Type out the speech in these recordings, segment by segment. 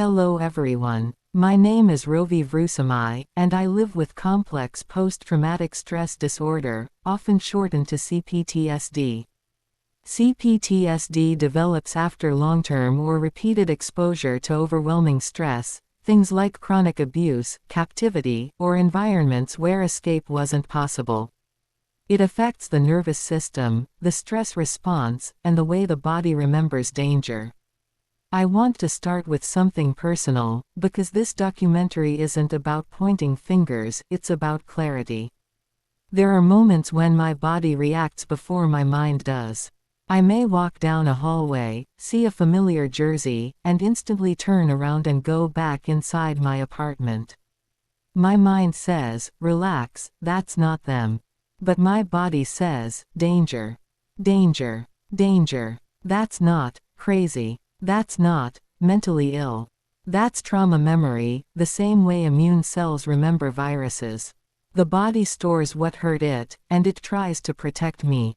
Hello everyone. My name is Rôvi Vrusamâivis, and I live with complex post-traumatic stress disorder, often shortened to CPTSD. CPTSD develops after long-term or repeated exposure to overwhelming stress, things like chronic abuse, captivity, or environments where escape wasn't possible. It affects the nervous system, the stress response, and the way the body remembers danger. I want to start with something personal, because this documentary isn't about pointing fingers, it's about clarity. There are moments when my body reacts before my mind does. I may walk down a hallway, see a familiar jersey, and instantly turn around and go back inside my apartment. My mind says, relax, that's not them. But my body says, danger. Danger. Danger. That's not crazy. That's not mentally ill. That's trauma memory, the same way immune cells remember viruses. The body stores what hurt it, and it tries to protect me.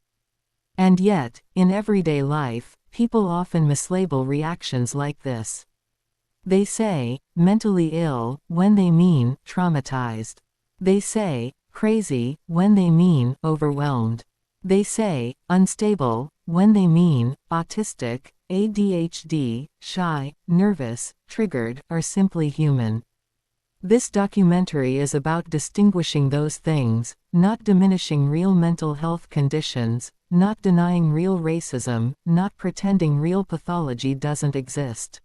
And yet, in everyday life, people often mislabel reactions like this. They say, mentally ill, when they mean traumatized. They say, crazy, when they mean overwhelmed. They say, unstable, when they mean autistic, ADHD, shy, nervous, triggered, or simply human. This documentary is about distinguishing those things, not diminishing real mental health conditions, not denying real racism, not pretending real pathology doesn't exist.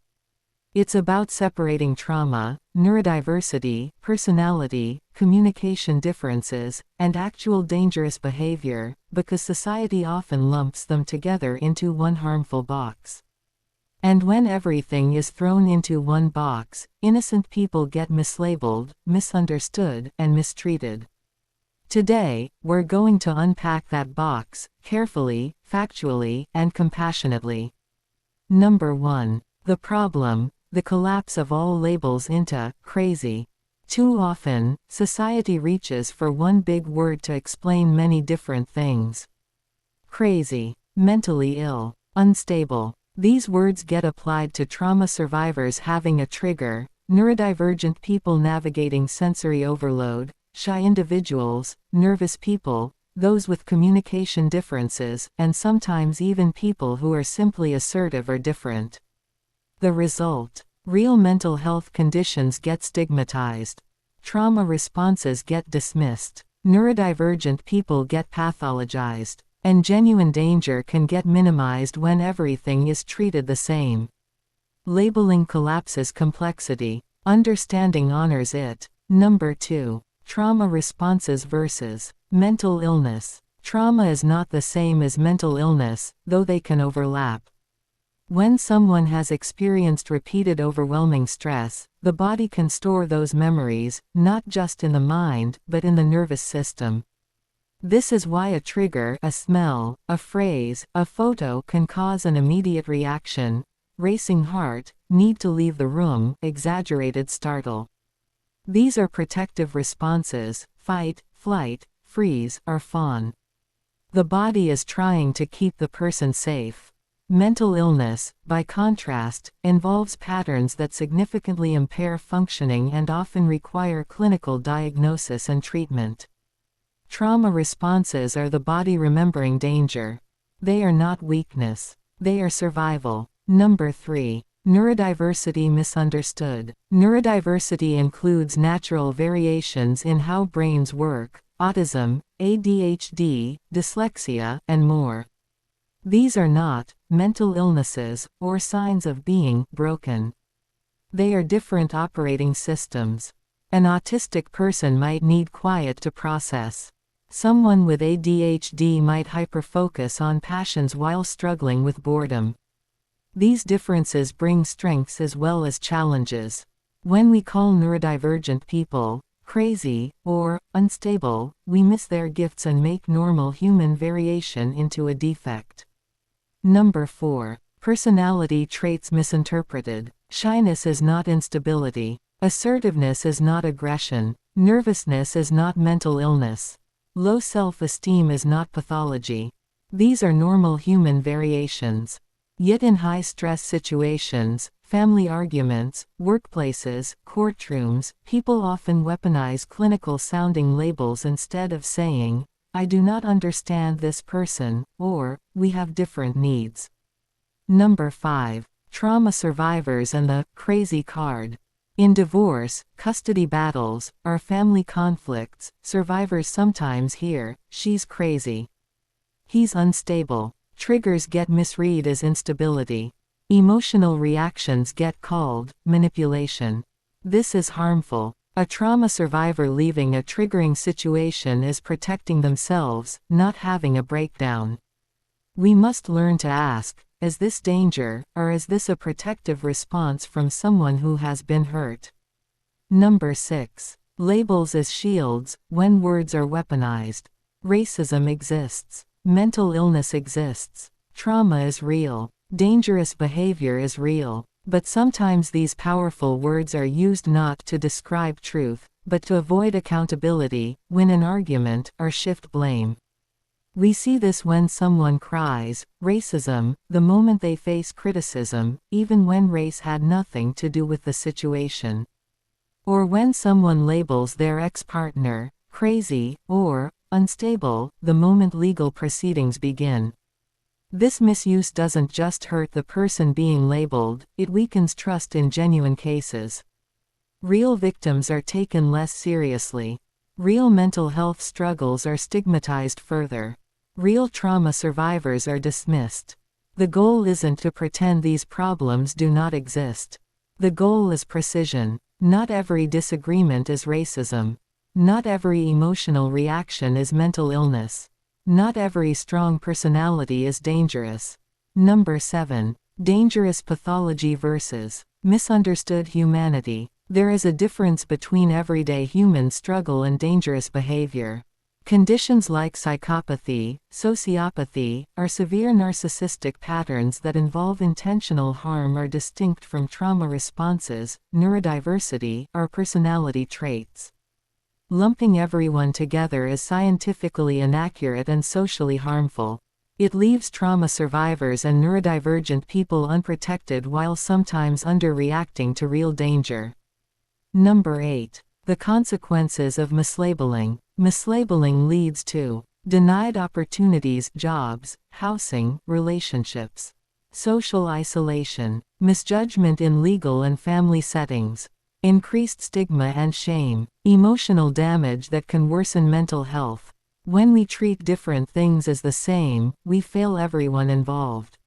It's about separating trauma, neurodiversity, personality, communication differences, and actual dangerous behavior, because society often lumps them together into one harmful box. And when everything is thrown into one box, innocent people get mislabeled, misunderstood, and mistreated. Today, we're going to unpack that box, carefully, factually, and compassionately. Number 1. The problem. The collapse of all labels into crazy. Too often, society reaches for one big word to explain many different things. Crazy, mentally ill, unstable. These words get applied to trauma survivors having a trigger, neurodivergent people navigating sensory overload, shy individuals, nervous people, those with communication differences, and sometimes even people who are simply assertive or different. The result: real mental health conditions get stigmatized. Trauma responses get dismissed. Neurodivergent people get pathologized. And genuine danger can get minimized when everything is treated the same. Labeling collapses complexity. Understanding honors it. Number 2. Trauma responses versus mental illness. Trauma is not the same as mental illness, though they can overlap. When someone has experienced repeated overwhelming stress, the body can store those memories, not just in the mind, but in the nervous system. This is why a trigger, a smell, a phrase, a photo can cause an immediate reaction: racing heart, need to leave the room, exaggerated startle. These are protective responses: fight, flight, freeze, or fawn. The body is trying to keep the person safe. Mental illness, by contrast, involves patterns that significantly impair functioning and often require clinical diagnosis and treatment. Trauma responses are the body remembering danger. They are not weakness. They are survival. Number 3. Neurodiversity misunderstood. Neurodiversity includes natural variations in how brains work, autism, ADHD, dyslexia, and more. These are not mental illnesses or signs of being broken. They are different operating systems. An autistic person might need quiet to process. Someone with ADHD might hyperfocus on passions while struggling with boredom. These differences bring strengths as well as challenges. When we call neurodivergent people crazy or unstable, we miss their gifts and make normal human variation into a defect. Number 4. Personality traits misinterpreted. Shyness is not instability. Assertiveness is not aggression. Nervousness is not mental illness. Low self-esteem is not pathology. These are normal human variations. Yet in high-stress situations, family arguments, workplaces, courtrooms. People often weaponize clinical-sounding labels instead of saying, "I do not understand this person," or, "We have different needs." Number 5. Trauma survivors and the crazy card. In divorce, custody battles, or family conflicts, survivors sometimes hear, "She's crazy. He's unstable." Triggers get misread as instability. Emotional reactions get called manipulation. This is harmful. A trauma survivor leaving a triggering situation is protecting themselves, not having a breakdown. We must learn to ask, is this danger, or is this a protective response from someone who has been hurt? Number 6. Labels as shields. When words are weaponized. Racism exists. Mental illness exists. Trauma is real. Dangerous behavior is real. But sometimes these powerful words are used not to describe truth, but to avoid accountability, win an argument, or shift blame. We see this when someone cries, racism, the moment they face criticism, even when race had nothing to do with the situation. Or when someone labels their ex-partner crazy, or unstable, the moment legal proceedings begin. This misuse doesn't just hurt the person being labeled, it weakens trust in genuine cases. Real victims are taken less seriously. Real mental health struggles are stigmatized further. Real trauma survivors are dismissed. The goal isn't to pretend these problems do not exist. The goal is precision. Not every disagreement is racism. Not every emotional reaction is mental illness. Not every strong personality is dangerous. Number 7. Dangerous pathology versus misunderstood humanity. There is a difference between everyday human struggle and dangerous behavior. Conditions like psychopathy, sociopathy, or severe narcissistic patterns that involve intentional harm are distinct from trauma responses, neurodiversity, or personality traits. Lumping everyone together is scientifically inaccurate and socially harmful. It leaves trauma survivors and neurodivergent people unprotected while sometimes underreacting to real danger. Number 8. The consequences of mislabeling. Mislabeling leads to denied opportunities, jobs, housing, relationships, social isolation, misjudgment in legal and family settings, increased stigma and shame, emotional damage that can worsen mental health. When we treat different things as the same, we fail everyone involved.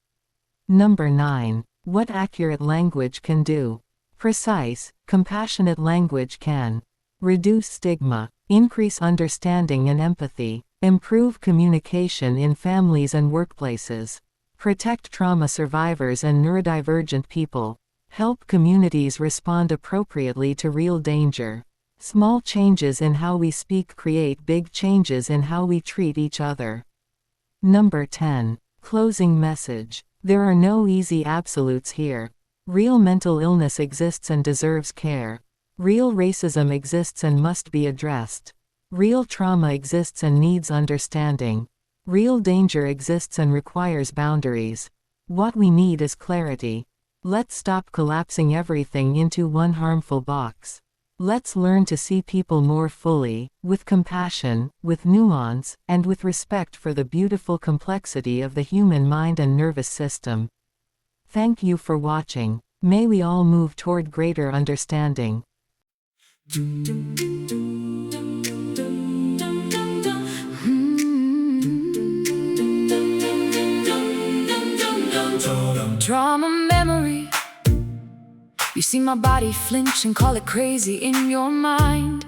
Number 9. What accurate language can do. Precise, compassionate language can reduce stigma, increase understanding and empathy, improve communication in families and workplaces, protect trauma survivors and neurodivergent people, help communities respond appropriately to real danger. Small changes in how we speak create big changes in how we treat each other. Number 10. Closing message. There are no easy absolutes here. Real mental illness exists and deserves care. Real racism exists and must be addressed. Real trauma exists and needs understanding. Real danger exists and requires boundaries. What we need is clarity. Let's stop collapsing everything into one harmful box. Let's learn to see people more fully, with compassion, with nuance, and with respect for the beautiful complexity of the human mind and nervous system. Thank you for watching. May we all move toward greater understanding. Trauma memory. You see my body flinch and call it crazy in your mind.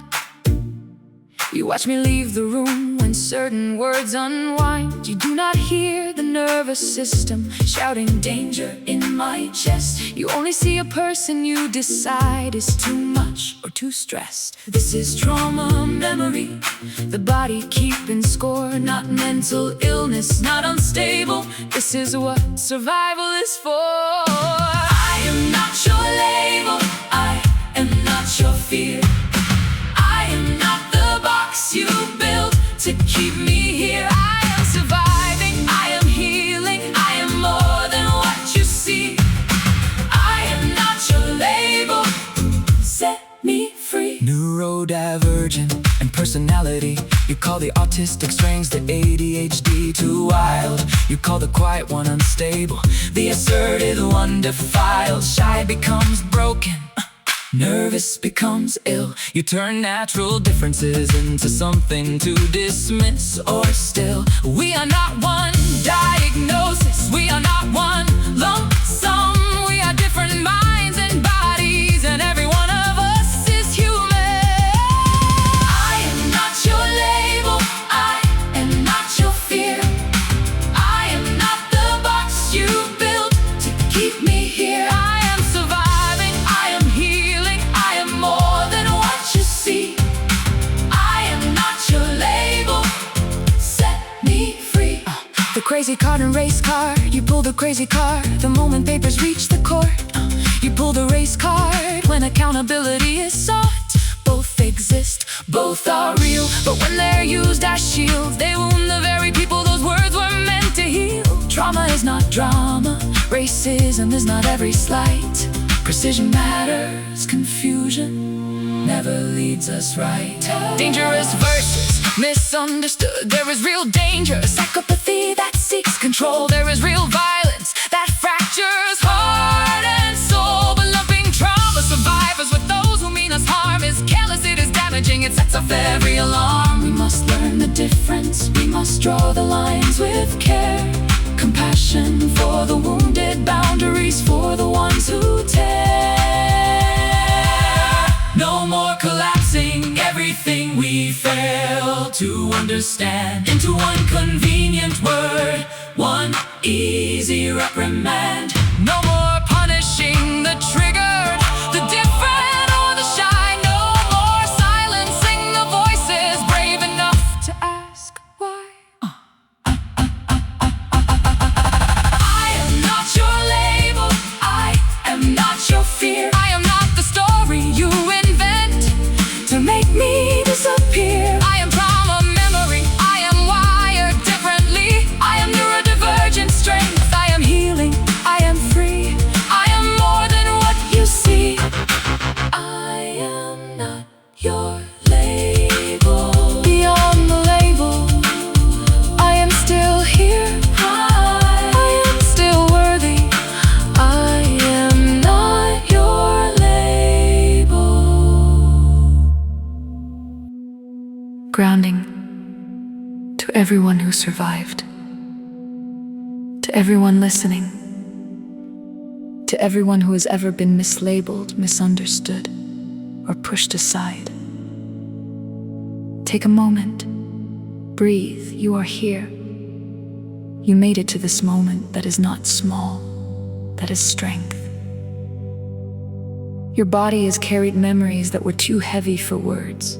You watch me leave the room when certain words unwind. You do not hear the nervous system shouting danger in my chest. You only see a person you decide is too much or too stressed. This is trauma memory, the body keeping score, not mental illness, not unstable. This is what survival is for. I am not your label, I am not your fear. I am not the box you built to keep me here. I am surviving, I am healing, I am more than what you see. I am not neurodivergent and personality. You call the autistic strange, the ADHD too wild. You call the quiet one unstable, the assertive one defiled. Shy becomes broken, nervous becomes ill. You turn natural differences into something to dismiss or still. We are not one diagnosis, we are not one lump sum. We are different minds and bodies, and every one of us is human. I am not your label, I am not your fear. I am not the box you built to keep me here. I am surviving, I am healing, I am more than what you see. I am not your label, set me free. The crazy card and race car, you pull the crazy card the moment papers reach the court. You pull the race card when accountability is sought. Both exist, both are real, but when they're used as shields, they wound the very people those words were meant to heal. Trauma is not drama, racism is not every slight. Precision matters, confusion never leads us right. Dangerous versus misunderstood. There is real danger, psychopathy that seeks control. There is real violence that fractures heart and soul. But lumping trauma survivors with those who mean us harm is careless, it is damaging, it sets off every alarm. We must learn the difference, we must draw the lines with care. Compassion for the wounded, boundaries for the ones who tear. No more collapsing everything we fail to understand into one convenient word, one easy reprimand. No more punishing the triggered, the different or the shy. No more silencing the voices brave enough to ask why. I am not your label, I am not your fear. I am not the story you invent to make me disappear. I am trauma memory, I am wired differently. I am neurodivergent strength, I am healing, I am free. I am more than what you see. I am not your label. Beyond the label, I am still here. I am still worthy. I am not your label. Grounding to everyone who survived, to everyone listening, to everyone who has ever been mislabeled, misunderstood, or pushed aside. Take a moment, breathe, you are here. You made it to this moment that is not small, that is strength. Your body has carried memories that were too heavy for words.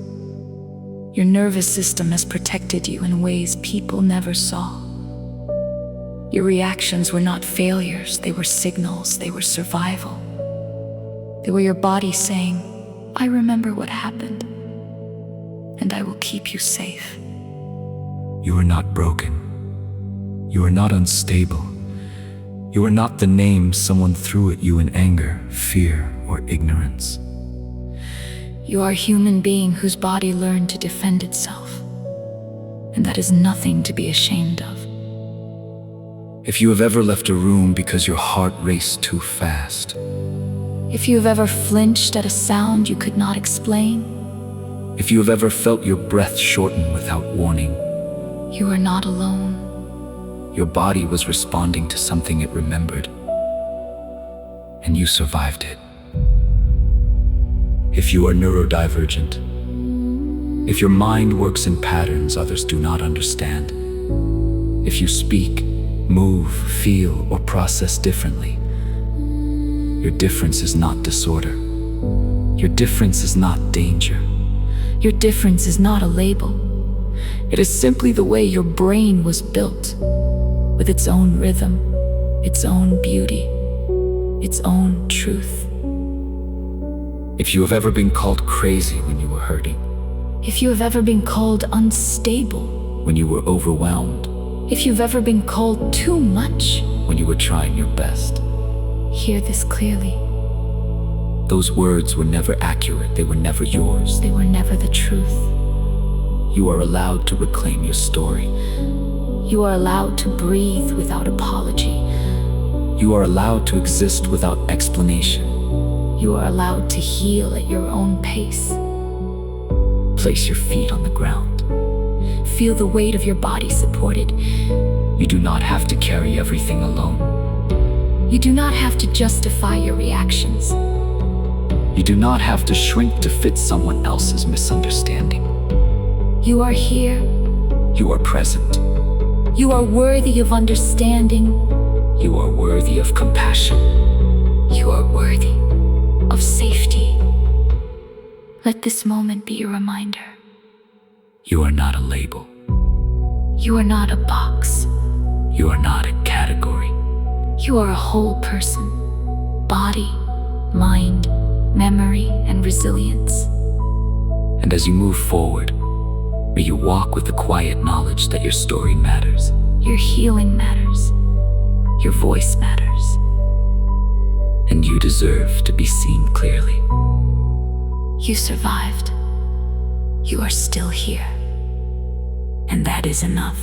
Your nervous system has protected you in ways people never saw. Your reactions were not failures, they were signals, they were survival. They were your body saying, I remember what happened, and I will keep you safe. You are not broken. You are not unstable. You are not the name someone threw at you in anger, fear, or ignorance. You are a human being whose body learned to defend itself, and that is nothing to be ashamed of. If you have ever left a room because your heart raced too fast, if you have ever flinched at a sound you could not explain, if you have ever felt your breath shorten without warning, you are not alone. Your body was responding to something it remembered, and you survived it. If you are neurodivergent, if your mind works in patterns others do not understand, if you speak, move, feel, or process differently, your difference is not disorder. Your difference is not danger. Your difference is not a label. It is simply the way your brain was built, with its own rhythm, its own beauty, its own truth. If you have ever been called crazy when you were hurting, if you have ever been called unstable, when you were overwhelmed, if you've ever been called too much, when you were trying your best, hear this clearly. Those words were never accurate, they were never yours. They were never the truth. You are allowed to reclaim your story. You are allowed to breathe without apology. You are allowed to exist without explanation. You are allowed to heal at your own pace. Place your feet on the ground. Feel the weight of your body supported. You do not have to carry everything alone. You do not have to justify your reactions. You do not have to shrink to fit someone else's misunderstanding. You are here. You are present. You are worthy of understanding. You are worthy of compassion. You are worthy of safety. Let this moment be a reminder. You are not a label. You are not a box. You are not a category. You are a whole person. Body, mind, memory, and resilience. And as you move forward, may you walk with the quiet knowledge that your story matters. Your healing matters. Your voice matters. And you deserve to be seen clearly. You survived. You are still here. And that is enough.